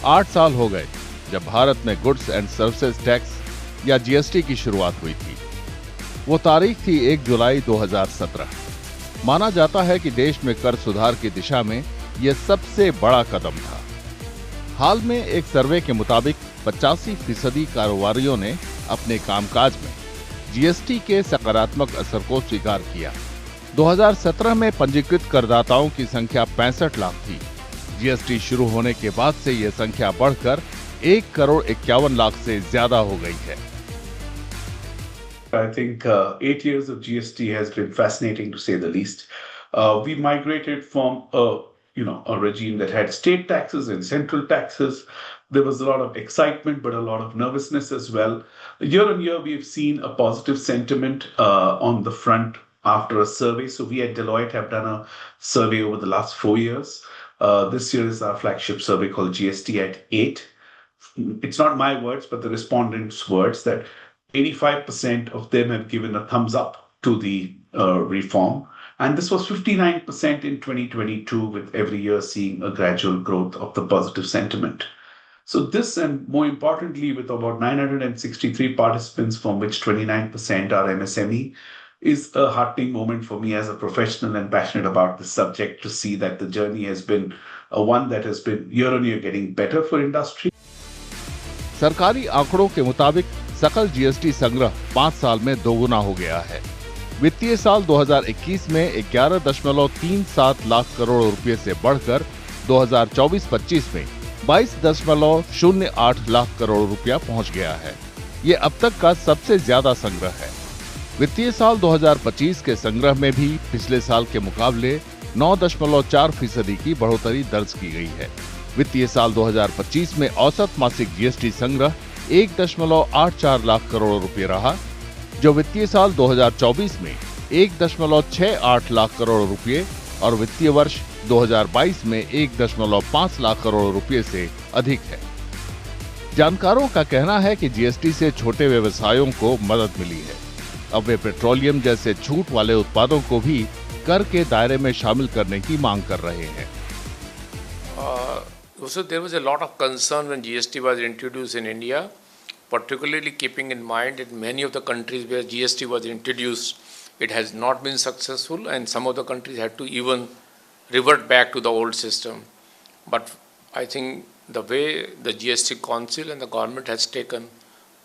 8 साल हो गए जब भारत में गुड्स एंड सर्विसेज टैक्स या जीएसटी की शुरुआत हुई थी। वो तारीख थी 1 जुलाई 2017। माना जाता है कि देश में कर सुधार की दिशा में यह सबसे बड़ा कदम था। हाल में एक सर्वे के मुताबिक 85% कारोबारियों ने अपने कामकाज में जीएसटी के सकारात्मक असर को स्वीकार किया। 2017 में पंजीकृत करदाताओं की संख्या 65 लाख थी। जीएसटी शुरू होने के बाद से यह संख्या बढ़कर 1,51,00,000 से ज्यादा हो गई है। I think 8 years of GST has been fascinating to say the least. We migrated from a regime that had state taxes and central taxes. There was a lot of excitement, but a lot of nervousness as well. Year on year, we've seen a positive sentiment on the front after a survey. So we at Deloitte have done a survey over the last 4 years. This year is our flagship survey called GST at 8. It's not my words, but the respondents' words that 85% of them have given a thumbs up to the reform. And this was 59% in 2022, with every year seeing a gradual growth of the positive sentiment. So this, and more importantly, with about 963 participants, from which 29% are MSME, is a heartening moment for me as a professional and passionate about this subject, to see that the journey has been one that has been year on year getting better for industry. सरकारी आंकड़ों के मुताबिक सकल GST संग्रह 5 साल में दोगुना हो गया है। वित्तीय साल 2021 में 11.37 लाख करोड़ रुपए से बढ़कर 2024-25 में 22.08 लाख करोड़ रुपया पहुंच गया है। ये अब तक का सबसे ज्यादा संग्रह है। वित्तीय साल 2025 के संग्रह में भी पिछले साल के मुकाबले 9.4% की बढ़ोतरी दर्ज की गई है। वित्तीय साल 2025 में औसत मासिक जीएसटी संग्रह 1.84 लाख करोड़ रुपए रहा, जो वित्तीय साल 2024 में 1.68 लाख करोड़ रुपए और वित्तीय वर्ष 2022 में 1.5 लाख करोड़ रुपए से अधिक है। जानकारों का कहना है कि जीएसटी से छोटे व्यवसायों को मदद मिली है। अब वे पेट्रोलियम जैसे छूट वाले उत्पादों को भी कर के दायरे में शामिल करने की मांग कर रहे हैं। Also, there was a lot of concern when GST was introduced in India, particularly keeping in mind that many of the countries where GST was introduced, it has not been successful, and some of the countries had to even revert back to the old system. But I think the way the GST Council and the government has taken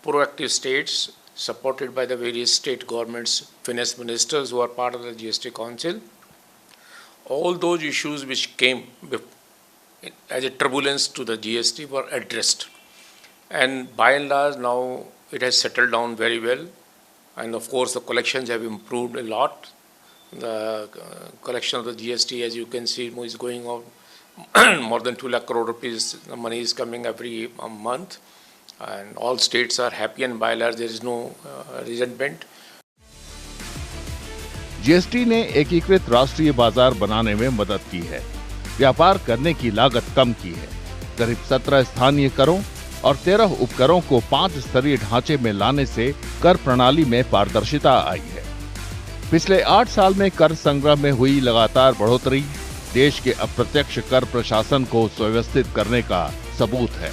proactive steps, supported by the various state governments, finance ministers who are part of the GST Council, all those issues which came as a turbulence to the GST were addressed, and by and large now it has settled down very well, and of course the collections have improved a lot. The collection of the GST, as you can see, is going on more than 2 lakh crore rupees. The money is coming every month, and all states are happy, and by and large there is no resentment. GST ने एकीकृत राष्ट्रीय बाजार बनाने में मदद की है, व्यापार करने की लागत कम की है। करीब 17 स्थानीय करों और 13 उपकरों को 5 स्तरीय ढांचे में लाने से कर प्रणाली में पारदर्शिता आई है। पिछले 8 साल में कर संग्रह में हुई लगातार बढ़ोतरी देश के अप्रत्यक्ष कर प्रशासन को सुव्यवस्थित करने का सबूत है।